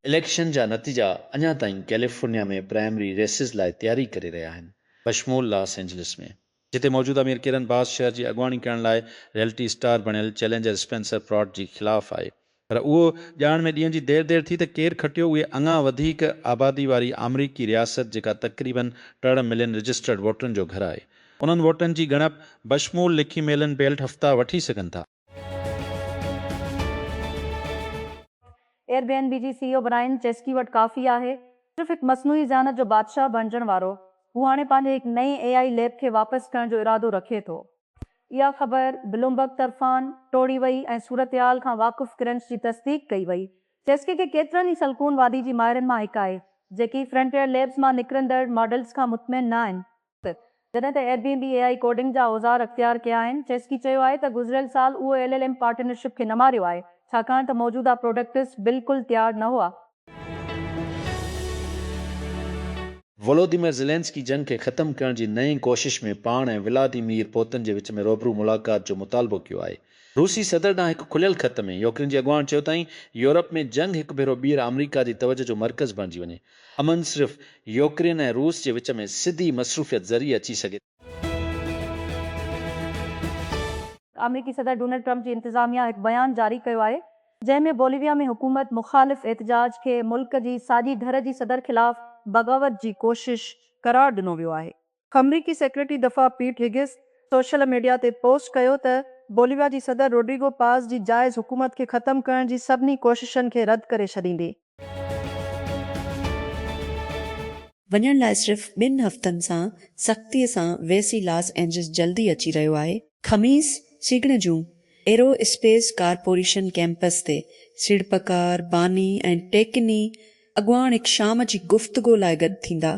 Election जा नतीजा अञा ताईं कैलिफोर्निया में प्राइमरी रेसिस लाइ तयारी करे रहिया आहिनि, बशमूल लॉस एंजलिस में, जिते मौजूदा अमीर किरन बास शहर जी अॻुवाणी करण लाइ रियलिटी स्टार बणियल चैलेंजर स्पेंसर प्रॉट जी ख़िलाफ़ आहे। पर उहो ॼाण में ॾींहं जी देर थी त केरु खटियो उहे अञा वधीक आबादी वारी अमरीकी रियासत जेका तक़रीबन 3 मिलियन रजिस्टर्ड वोटरनि जो घरु आहे। उन्हनि वोटनि जी ॻणप बशमूल लिखी मेलन बेल्ट हफ़्ता वठी सघनि था। एयरबीएनबी जी सीईओ ब्रायन चेस्की वटि काफ़ी आहे सिर्फ़ हिकु मसनूई ज़हानत जो बादशाह बणजण वारो। हू हाणे पंहिंजे हिकु नई एआई लैब खे वापसि करण जो इरादो रखे थो। इहा ख़बर ब्लूमबर्ग तरफ़ान टोड़ी वई ऐं सूरतहाल खां वाक़ुफ़ किरंस जी तस्दीक कई वई। चेस्की खे केतिरनि ई सलकून वादी जी माहिरनि मां हिकु आहे, जेकी फ्रंटियर लैब्स मां निकिरंदड़ मॉडल्स खां मुतमिन न आहिनि। जॾहिं त एयरबीएनबी एआई कोडिंग जा औज़ार अख़्तियार कया आहिनि। चेस्की चयो आहे त गुज़िरियल साल उहो एलएलएम पार्टनरशिप खे न मारियो आहे, छाकाणि त मौजूदा प्रोडक्ट्स बिल्कुलु तयारु न हुआ। वोलोदिमिर ज़ेलेंस्की जंग खे ख़त्म करण जी नई कोशिश में पाण ऐं व्लादिमीर पुतिन जे विच में रूबरू मुलाक़ात जो मुतालबो कयो आहे। रूसी सदर ॾांहुं हिकु खुलियल ख़त में यूक्रेन जे अॻुवाण चयो ताईं यूरोप में जंग हिकु भेरो ॿीहर अमरीका जी तवजो जो मर्कज़ बणिजी वञे। अमन सिर्फ़ यूक्रेन ऐं रूस जे विच में सिधी मसरूफ़ियत ज़रिए अची सघे। अमरीकी सदर डोनाल्ड ट्रंप जी इंतज़ामिया हिकु बयान जारी कयो आहे, जंहिंमें बोलिविया में हुकूमत मुख़ालिफ़ एहतजाज खे मुल्क जी साॼी धर जी सदर ख़िलाफ़ बग़ावत जी कोशिश करार ॾिनो वियो आहे। अमरीकी सेक्रेटरी दफ़ा पीट हिगिस सोशल मीडिया ते पोस्ट कयो त बोलिविया जी सदर रोड्रिगो पास जी जाइज़ हुकूमत खे ख़त्म करण जी सभिनी कोशिशनि खे रद्द करे छॾींदी। वञण लाइ सिर्फ़ 2 हफ़्तनि सां सख़्तीअ सां वेसी लॉस एंजलिस जल्दी अची रहियो आहे। ख़मीस सीगणे जूं एरोस्पेस कारपोरेशन कैंपस ते सीड़पकार बानी ऐं टेकनी अॻुवाण हिकु शाम जी गुफ़्तगू लाइ गॾु थींदा,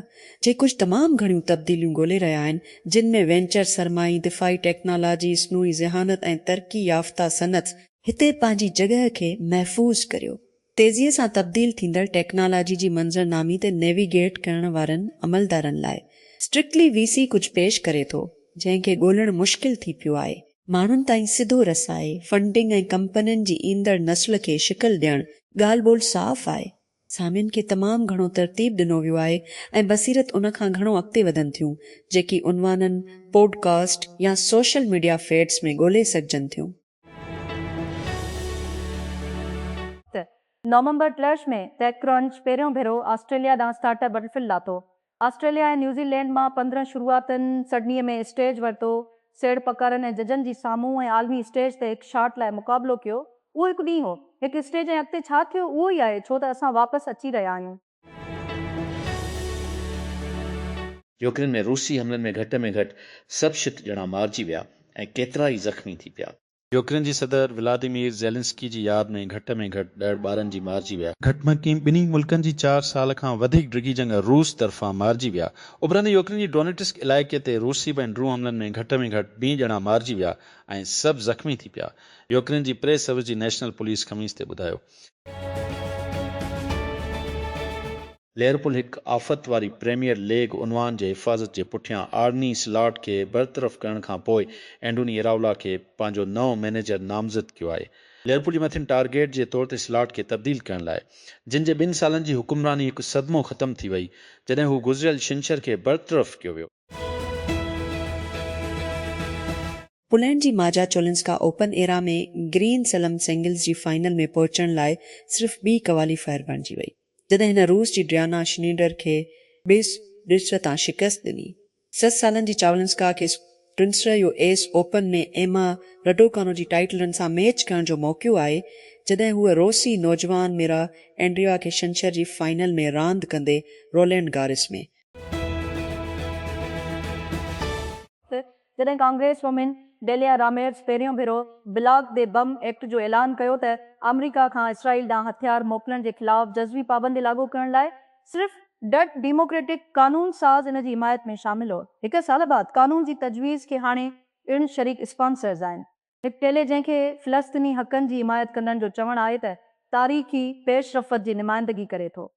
जे कुझु तमामु घणियूं तब्दीलियूं ॻोल्हे रहिया आहिनि, जिन में वेंचर सरमाई, दिफ़ाई टेक्नोलॉजी, स्नूई ज़हानत ऐं तरक़ी याफ़्ता सनत हिते पंहिंजी जॻह खे महफ़ूज़ करियो। तेज़ीअ सां तब्दील थींदड़ टेक्नोलॉजी जी मंज़रनामी ते नेविगेट करण वारनि अमलदारनि लाइ स्ट्रिक्टली वीसी कुझु पेश करे थो, जंहिंखे ॻोल्हण मुश्किल थी पियो आहे। माण्हुनि ताईं सिधो रसाए, फंडिंग ऐं कंपनियुनि जी ईंदड़ नस्ल खे शिकल ॾियणु ॻाल्हि ॿोल साफ़ आहे। सामियुनि खे तमामु घणो तरतीब ॾिनो वियो आहे ऐं बसीरत उन खां घणो अॻिते वधनि थियूं, जेकी उनवाननि, पॉडकास्ट या सोशल मीडिया फीड्स में ॻोल्हे सघजनि थियूं। नवंबर क्लर्श में टेकक्रंच पहिरियों भेरो ऑस्ट्रेलिया ॾांहुं स्टार्टअप बटरफिल लाथो। ऑस्ट्रेलिया ऐं न्यूज़ीलैंड मां 15 शुरूआतनि सिडनीअ में स्टेज वरितो। सेड़ पकारनि ऐं जजनि जी साम्हूं ऐं आलमी स्टेज ते हिकु शॉट लाइ मुक़ाबिलो कयो। उहो हिकु ॾींहुं हो, हिकु स्टेज ऐं अॻिते छा थियो उहो ई आहे, छो त असां वापसि अची रहिया आहियूं। यूक्रेन में रूसी हमलनि में घटि सभु शित ॼणा मारिजी विया ऐं केतिरा ई ज़ख़्मी थी पिया। यूक्रेन जी सदर व्लादिमीर ज़ेलेंस्की जी यादि में घटि 10 ॿारनि जी मारिजी विया। घटि में घटि ॿिन्ही मुल्कनि जी 4 साल खां वधीक डिघी जंग रूस तरफ़ां मारिजी विया। उभरंदे यूक्रेन जी डोनेट्स्क इलाइक़े ते रूसी ऐं ड्रोन हमलनि में घटि 2 ॼणा मारिजी विया ऐं सभु ज़ख़्मी थी पिया। यूक्रेन जी प्रेस सर्विस जी नेशनल पुलिस ख़मीस ते ॿुधायो। लिवरपूल हिकु आफ़त वारी प्रीमियर लीग उनवान जे हिफ़ाज़त जे पुठियां आर्नी स्लॉट खे बरतरफ़ करण खां पोइ एंडोनी इराओला खे पंहिंजो नओं मैनेजर नामज़द कयो आहे। लिवरपूल जे मथियनि टारगेट जे तौर ते स्लॉट खे तब्दील करण लाइ, जिन जे 2 सालनि जी हुकुमरानी हिकु सदमो ख़त्म थी वई जॾहिं हू गुज़िरियल छंछर खे बरतरफ़ कयो वियो। पोलैंड जी माजा चोलिंस्का ओपन एरा में ग्रीन सलम सिंगल्स जी फाइनल में पहुचण लाइ सिर्फ़ 2 क्वालीफायर बणिजी वई, जॾहिं हिन रूस जी ड्रियाना श्नीडर खे 20 तां शिकस्त ॾिनी। 7 सालनि जी चोलिंस्का खे ट्रिन्सर एस ओपन में एमा रडोकानो जी टाइटलनि सां मैच करण जो मौक़ो आहे, जॾहिं हूअ रोसी नौजवान मिरा एंड्रिया खे छंछर जी फाइनल में रांदि कंदे रोलैंड गारिस में। जॾहिं कांग्रेस वुमेन डेलिया रामेर्स पहिरियों भेरो ब्लॉक दे बम एक्ट जो ऐलान कयो त अमरीका खां इसराइल ॾांहुं हथियार मोकिलण जे ख़िलाफ़ जज़वी पाबंदी लागू करण लाइ सिर्फ़ डच डेमोक्रेटिक कानून साज़ इन जी हिमायत में शामिल हो। 1 साल बाद कानून जी तजवीज़ खे हाणे इन शरीक स्पॉन्सर्स आहिनि। हिकु टेले जंहिंखे फ़लस्तीनी हक़नि जी हिमायत कंदड़ जो चवणु आहे त तारीख़ी पेशरफ़त जी नुमाइंदगी करे थो।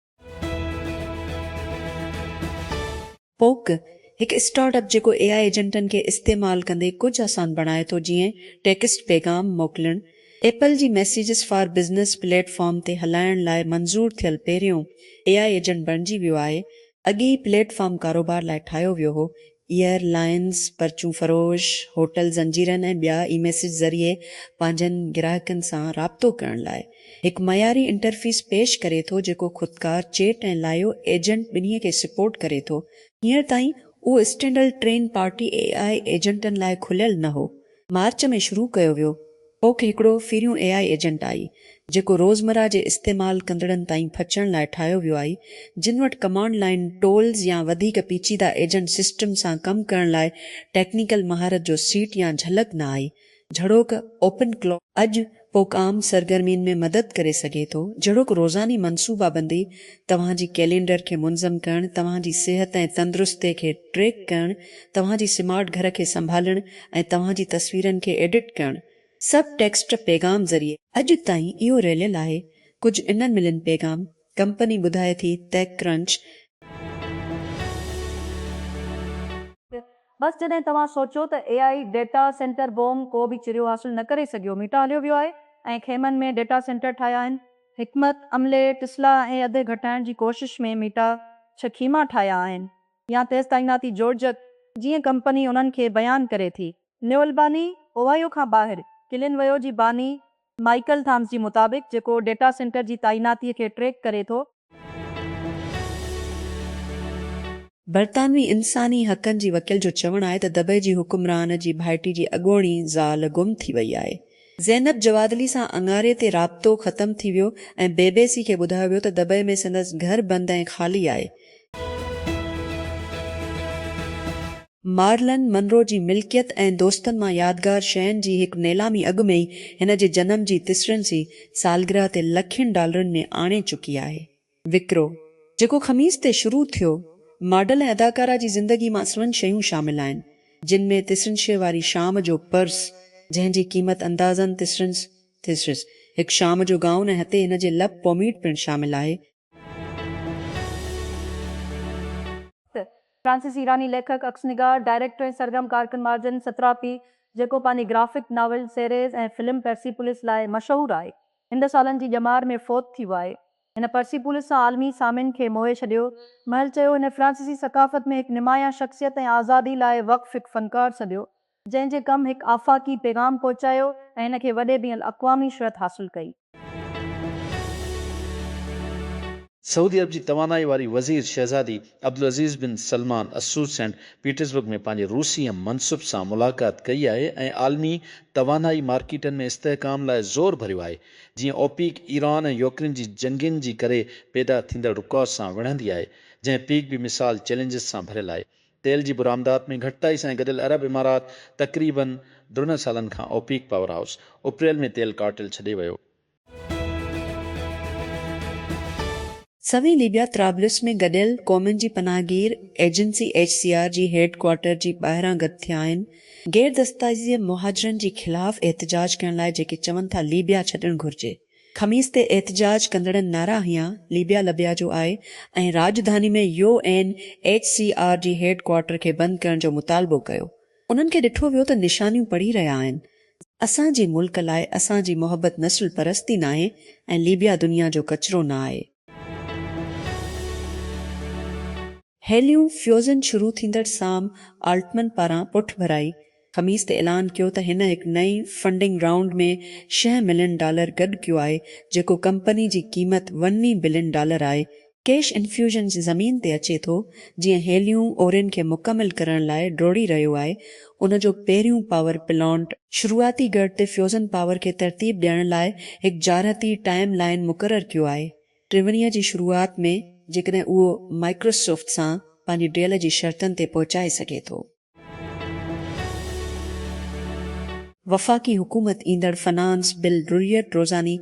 पोक हिकु स्टार्टअप जेको एआई एजेंटनि खे इस्तेमालु कंदे कुझु आसान बणाए थो, जीअं टेक्स्ट पैगाम मोकिलणु, एपल जी मैसेजिस फॉर बिज़नेस प्लेटफॉर्म ते हलाइण लाइ मंज़ूर थियल पहिरियों AI एजेंट बणिजी वियो आहे। अॻे ई प्लेटफॉर्म कारोबार लाइ ठाहियो वियो हो। एयरलाइंस, परचूं फरोश, होटल ज़ंजीरनि ऐं ॿिया ई मैसेज ज़रिए पंहिंजनि ग्राहकनि सां राब्तो करण लाइ हिकु मयारी इंटरफेस पेश करे थो जेको ख़ुदकार चेट ऐं लाइव एजेंट ॿिन्हीअ खे सपोर्ट करे थो। हींअर ताईं उहो स्टैंडर्ड ट्रेन पार्टी AI एजेंटनि लाइ खुलियल न हो। मार्च में शुरू कयो वियो। पोइ हिकिड़ो फिरियूं AI एजेंट आई जेको रोज़मर्रा जे इस्तेमालु कंदड़नि ताईं पहुचण लाइ ठाहियो वियो आहे, जिन वटि कमांड लाइन टोल्स या वधीक पेचीदा एजेंट सिस्टम सां कमु करण लाइ टेक्निकल महारत जो सीट या झलक न आई। झड़ोक ओपन क्लॉक अॼु पोइ आम सरगर्मियुनि में मदद करे सघे थो। झड़ोक रोज़ानी मनसूबाबंदी, तव्हांजी कैलेंडर खे मुनज़म करणु, तव्हांजी सिहत ऐं तंदुरुस्ती खे ट्रैक करणु, तव्हांजी स्मार्ट घर खे संभालणु ऐं तव्हांजी तस्वीरनि खे एडिट करणु, सभु टेक्स्ट पैगाम ज़रिए। अॼु ताईं इहो रहियल आहे। कुझु इन्हनि मिलियन पैगाम कंपनी ॿुधाए थी टेक क्रंच। बस जॾहिं तव्हां सोचो त AI डेटा सेंटर बॉम्ब को बि चिरियो हासिल न करे सघियो, मीटा हलियो वियो आहे ऐं खेमनि में डेटा सेंटर ठाहिया आहिनि। हिकमत अमले टिस्ला ऐं अधु घटाइण जी कोशिश में मीटा 6 ख़ीमा ठाहिया आहिनि या तेज़ताइनाती जोड़जक जीअं कंपनी उन्हनि खे बयानु करे थी। न्यूअल बानी ओवायो खां ॿाहिरि किलिन वयो जी बानी माइकल थॉम्स जी मुताबिक़, जेको डेटा सेंटर जी तइनातीअ खे ट्रैक करे थो। बरतानवी इंसानी हक़नि जी वकील जो चवणु आहे त दबे जी हुकुमरान जी भाइटी जी अॻोणी ज़ाल गुम थी वई आहे। ज़ैनब जवादली सां अंगारे ते राब्तो ख़तम थी वियो ऐं BBC खे ॿुधायो वियो त दबे में संदसि घर बंदि ऐं ख़ाली आहे। मार्लन मनरो जी मिल्कियत ऐं दोस्तनि मां यादगार शयुनि जी हिकु नीलामी अॻु में ई हिन जे जनम जी 3सी सालगिरह ते लखनि डॉलरनि में आणे चुकी आहे। विक्रो जेको ख़मीस ते शुरू थियो, मॉडल ऐं अदाकारा जी ज़िंदगी मां असलनि शयूं शामिल आहिनि, जिन में 300 वारी शाम जो पर्स जंहिंजी क़ीमत अंदाज़न 300 हिकु शाम जो गाउन ऐं हथे हिन जे लब पोमीट पिणु शामिल आहे। फ्रांसीसी ईरानी लेखक, अक्सनिगार, डायरेक्टर ऐं सरगर्म कारकुन मार्जन सत्रापी, जेको पंहिंजी ग्राफिक नॉवल सीरीज़ ऐं फिल्म पर्सीपुलिस लाइ मशहूरु आहे, हिन सालनि जी ॼमार में फ़ौत थी वियो आहे। हिन पर्सीपुलिस सां आलमी सामिन खे मोहे छॾियो। महल चयो हिन फ्रांसीसी सक़ाफ़त में हिकु निमाया शख़्सियत ऐं आज़ादी लाइ वक़्फ़ हिकु फ़नकार सॼियो, जंहिंजे कमु हिकु आफ़ाक़ी पैगाम पहुचायो ऐं हिन खे वॾे बियल अक़वामी शहरत हासिलु कई। सऊदी अरब जी तवानाई वारी वज़ीर शहज़ादी अब्दुल अज़ीज़ बिन सलमान असूर सेंट पीटर्सबर्ग में पंहिंजे रूसी मनसुब सां मुलाक़ात कई आहे ऐं आलमी तवानाई मार्केटनि में इस्तेहकाम लाइ ज़ोर भरियो आहे, जीअं ओपीक ईरान ऐं यूक्रेन जी जंगनि जी करे पैदा थींदड़ रुकावट सां विढ़ंदी आहे, जंहिं पीक बि मिसाल चैलेंजिस सां भरियल आहे। तेल जी बरामदात में घटिताई सां गॾियल अरब इमारात तक़रीबन 2 सालनि खां ओपीक पावर हाउस अप्रैल में तेल कार्टेल छॾे वियो। सवी लीबिया त्राबलिस में गॾियल क़ौमुनि जी पनाहगीर एजेंसी HCR जी हेडक्वार्टर जी ॿाहिरां गॾु थिया आहिनि, गैर दस्तावेज़ी मुहाजिरनि जी ख़िलाफ़ एहतिजाज करण लाइ, जेके चवनि था लीबिया छॾणु घुर्जे। ख़मीस ते एहतिजाज कंदड़नि नारा हंया लीबिया लबिया जो आहे ऐं राजधानी में UNHCR जी हेडक्वार्टर खे बंदि करण जो मुतालबो कयो। उन्हनि खे ॾिठो वियो त निशानियूं पढ़ी रहिया आहिनि। असांजे मुल्क लाइ असांजी मोहबत नस्ल परस्ती न आहे ऐं लीबिया दुनिया जो कचिरो न आहे। हेलियूं फ्यूज़न शुरू थींदड़ साम आल्टमन पारां पुठ भराई ख़मीस ते ऐलान कयो त हिन हिकु नई फंडिंग राउंड में $6 मिलियन गॾु कयो आहे, जेको कंपनी जी क़ीमत $1 बिलियन आहे। कैश इन्फ्यूजन ज़मीन ते अचे थो, जीअं हेलियूं ओरिन खे मुकमिल करण लाइ डोड़ी रहियो आहे। उन जो पहिरियों पावर प्लांट शुरूआती गढ़ ते फ्यूज़न पावर खे तरतीब ॾियण लाइ हिकु जारती टाइम लाइन मुक़ररु कयो आहे। टिवणीअ जी शुरूआति में, जेकॾहिं उहो माइक्रोसॉफ्ट सां पंहिंजी डेल जी शर्तनि ते पहुचाए सघे थो। वफ़ाक़ी हुकूमत ईंदड़ फाइनेंस बिल रुरियत रोज़ानी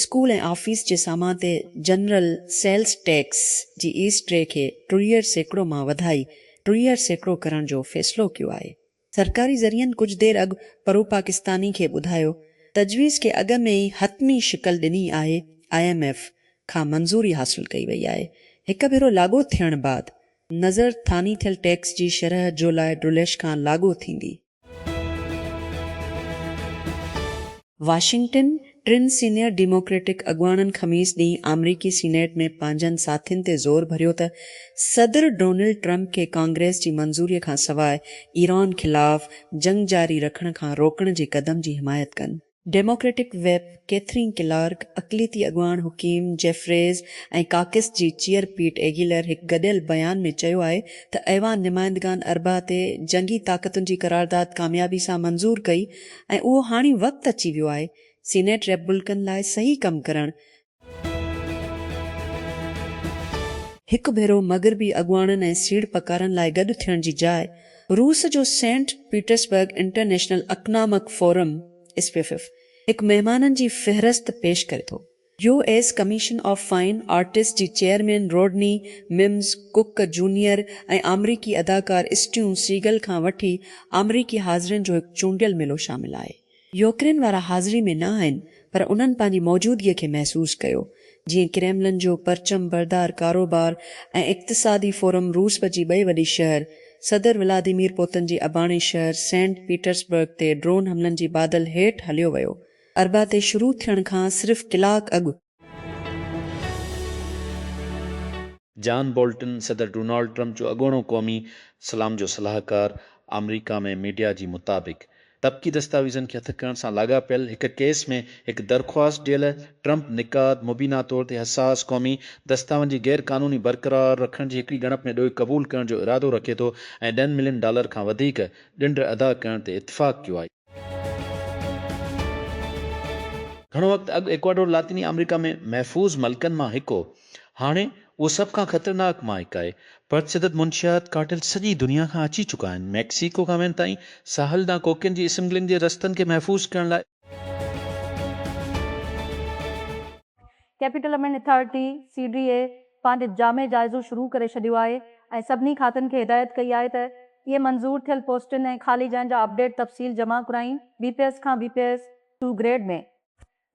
स्कूल ऐं ऑफिस जे सामान ते जनरल सेल्स टैक्स जी ईस्ट रे खे 3% मां वधाई 3% करण जो फ़ैसिलो कयो आहे। सरकारी ज़रियनि कुझु देरि अॻु परो पाकिस्तानी खे ॿुधायो तजवीज़ खे अॻ में ई हतमी शिकल ॾिनी आहे। IMF खां मंज़ूरी हासिल कई वई आहे। हिकु भेरो लागू थियण बाद नज़र थानी थियल टैक्स जी शरह जुलाई 2 खां लागू थींदी। वाशिंगटन टिन सीनियर डेमोक्रेटिक अॻुवाणनि ख़मीस ॾींहुं अमरीकी सीनेट में पंहिंजनि साथियुनि ते ज़ोर भरियो त सदर डोनाल्ड ट्रंप खे कांग्रेस जी मंज़ूरीअ खां सवाइ ईरान ख़िलाफ़ जंग जारी रखण खां रोकण जे क़दम जी हिमायत कनि। डेमोक्रेटिक वेब कैथरीन क्लार्क, अक़लियती अॻुवाण हुकीम जेफ्रेज़ ऐं काकिस जी चीयर पीट एगिलर हिकु गॾियल बयान में चयो आहे त ऐवान नुमाइंदगान अरबा ते जंगी ताक़तुनि जी करारदाद कामयाबी सां मंज़ूर कई ऐं उहो हाणे वक़्तु अची वियो आहे सीनेट रिपब्लिकन लाइ सही कमु करणु। हिकु भेरो मग़रबी अॻुवाणनि ऐं सीड़पकारनि लाइ गॾु थियण जी जाइ रूस जो Saint Petersburg international economic forum SPFF हिकु महिमाननि जी फ़हिरिस्त पेश करे थो। US commission of fine artist जी chairman Rodney Mims Cook junior ऐं अमरीकी अदाकार स्टीव सीगल खां वठी अमरीकी हाज़िरनि जो हिकु चूंडियल मिलो शामिल आहे। यूक्रेन वारा हाज़िरी में न आहिनि पर उन्हनि पंहिंजी मौजूदगीअ खे महसूसु कयो जीअं क्रेमलिन जो परचम बरदार कारोबार ऐं इक़्तिसादी फोरम रूस जी ॿई वॾी शहर सदर व्लादिमीर पुतिन जी अबाणे शहर सेंट पीटर्सबर्ग ते ड्रोन हमलनि जी बादल हेठि हलियो वियो। अरबा ते शुरू थियण खां सिर्फ़ कलाक अॻु जॉन बोल्टन सदर डोनाल्ड ट्रंप जो अॻूणो क़ौमी सलाम जो सलाहकार अमरीका में मीडिया जी मुताबिक़ तबकी दस्तावेज़नि खे हथ करण सां लाॻापियल हिकु केस में हिकु दरख़्वास्त ॾियल ट्रंप निकाद मुबीना तौर ते हसास क़ौमी दस्तावेज़ जी गैर क़ानूनी बरक़रार रखण जी हिकिड़ी ॻणप में ॾोही क़बूल करण जो इरादो रखे थो ऐं $10 मिलियन खां वधीक ॾंड अदा करण ते इतफ़ाक़ कयो आहे। घणो वक़्तु अॻु इक्वाडोर लातीनी अमरीका में महफ़ूज़ मल्कनि मां हिकु हाणे उहो सभ खां ख़तरनाक मां हिकु आहे। परतशदत मुंशियात कार्टेल सॼी दुनिया खां अची चुका आहिनि। मैक्सिको खां वेन ताईं साहल ॾांहुं कोकियुनि जी इसम्बलिंग जे रस्तनि खे महफ़ूज़ करण लाइ कैपिटल अमेंड अथॉरिटी CDA पंहिंजो जामे जाइज़ो शुरू करे छॾियो आहे ऐं सभिनी खातनि खे हिदायत कई आहे त इहे मंज़ूर थियल पोस्टनि ऐं ख़ाली जंहिं जा अपडेट तफ़सील जमा कराइनि BPS खां BPS 2 ग्रेड में।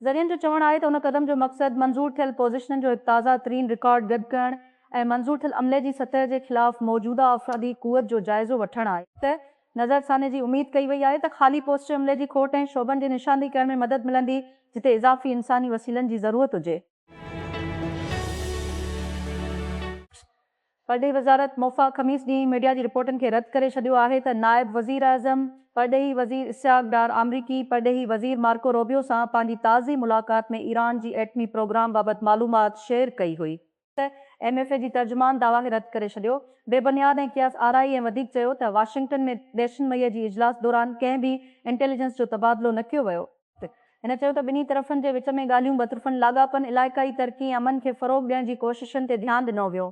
ज़रियनि जो चवणु आहे त उन क़दम जो मक़सदु मंज़ूर थियल पोज़ीशननि जो हिकु ताज़ा तरीन रिकॉर्ड गॾु करणु ऐं मंज़ूर थियल अमले जी सतह जे ख़िलाफ़ मौजूदा अफ़रादी क़ुवत जो जाइज़ो वठणु आहे त नज़रसाने जी उमीद कई वई आहे त ख़ाली पोस्ट अमले जी खोट ऐं शोबनि जी निशानी करण में मदद मिलंदी जिते इज़ाफ़ी इंसानी वसीलनि जी ज़रूरत हुजे। परॾेही वज़ारत मोफ़ा ख़मीस ॾींहुं मीडिया जी रिपोर्टनि खे रद्द करे छॾियो आहे त नायब वज़ीर आज़म परॾेही वज़ीर इस्हाक़ डार अमरीकी परॾेही वज़ीर मार्को रोबियो सां पंहिंजी ताज़ी मुलाक़ात में ईरान जी एटमी प्रोग्राम बाबति मालूमात शेयर कई हुई त MFA जी तर्जुमान दावा खे रद्द करे छॾियो। बेबुनियाद ऐं क़यास आराई ऐं वधीक चयो त वाशिंगटन में ॾेशनि मईअ जी इजलास दौरान कंहिं बि इंटेलिजेंस जो तबादलो न कयो वियो। हिन चयो त ॿिन्ही तरफ़नि जे विच में ॻाल्हियूं बतरफ़नि लाॻापन इलाइक़ाई तरक़ी ऐं अमन खे फ़रोग़ ॾियण जी कोशिशुनि ते ध्यानु ॾिनो वियो।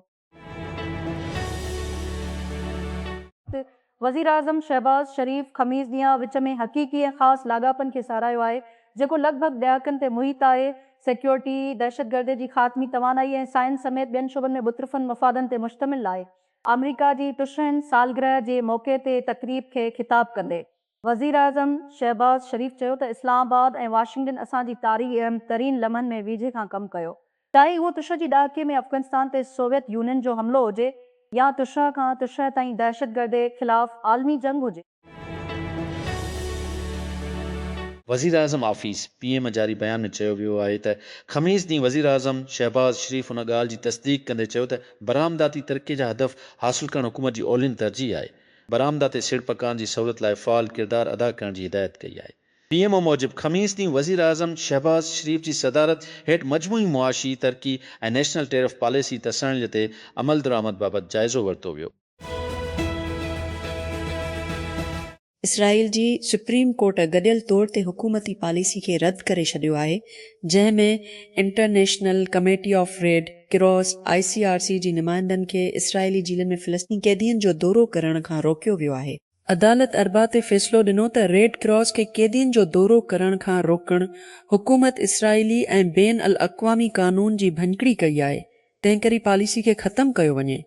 वज़ीर आज़म शहबाज़ शरीफ़ ख़मीस ॾींहुं विच में हक़ीक़ी ऐं ख़ासि लाॻापन खे साराहियो आहे जेको लॻभॻि ॾहाकनि ते मुहित आहे। सिक्योरिटी दहशतगर्दी जी ख़ात्मी तवानाई ऐं साइंस समेत ॿियनि शोबनि में मुतरफ़नि मफ़ादनि ते मुश्तमिल आहे। अमरीका जी 63 सालगिरह जे मौक़े ते तक़रीब खे ख़िताब कंदे वज़ीर आज़म शहबाज़ शरीफ़ चयो त इस्लामाबाद ऐं वाशिंगटन असांजी तारीख़ अहम तरीन लम्हनि में वेझे खां कमु कयो चाहे उहो तुष जी ॾहाके में अफ़गानिस्तान ते सोवियत यूनियन जो हमिलो हुजे या तुष खां तुष ताईं दहशतगर्दी ख़िलाफ़ आलमी जंग हुजे। वज़ीर आज़म ऑफिस PM जारी बयान में चयो वियो आहे त ख़मीस ॾींहुं वज़ीर आज़म शहबाज़ शरीफ़ उन ॻाल्हि जी तस्दीक़ कंदे चयो त बरामदाती तरक़ी जा हदफ़ हासिल करणु हुकूमत जी औलिन तरजीह आहे। बरामदाती सिड़पकारनि जी सहूलियत लाइ फ़ाल किरदारु अदा करण जी हिदायत कई आहे। PMO मूजिबि ख़मीस ॾींहुं वज़ीर आज़म शहबाज़ शरीफ़ जी सदारत हेठि मजमूई मुआशी तरक़ी ऐं नेशनल टेरिफ पॉलिसी तसणीअ ते अमल दरामद बाबति जाइज़ो वरितो वियो। इसराइल जी सुप्रीम कोर्ट गॾियल तौर ते हुकूमती पॉलिसी खे रद्द करे छॾियो आहे जंहिं में international committee of red cross ICRC जी नुमाइंदनि खे इसराइली जेलनि में फ़लस्तीनी कैदियुनि जो दौरो करण खां रोकियो वियो आहे। अदालत अरबा ते फ़ैसिलो ॾिनो त रेड क्रॉस खे कैदियुनि जो दौरो करण खां रोकणु हुकूमत इसराइली ऐं बेन अल अक़वामी क़ानून जी भञकिड़ी कई आहे, तंहिं करे पॉलिसी खे ख़तमु कयो वञे।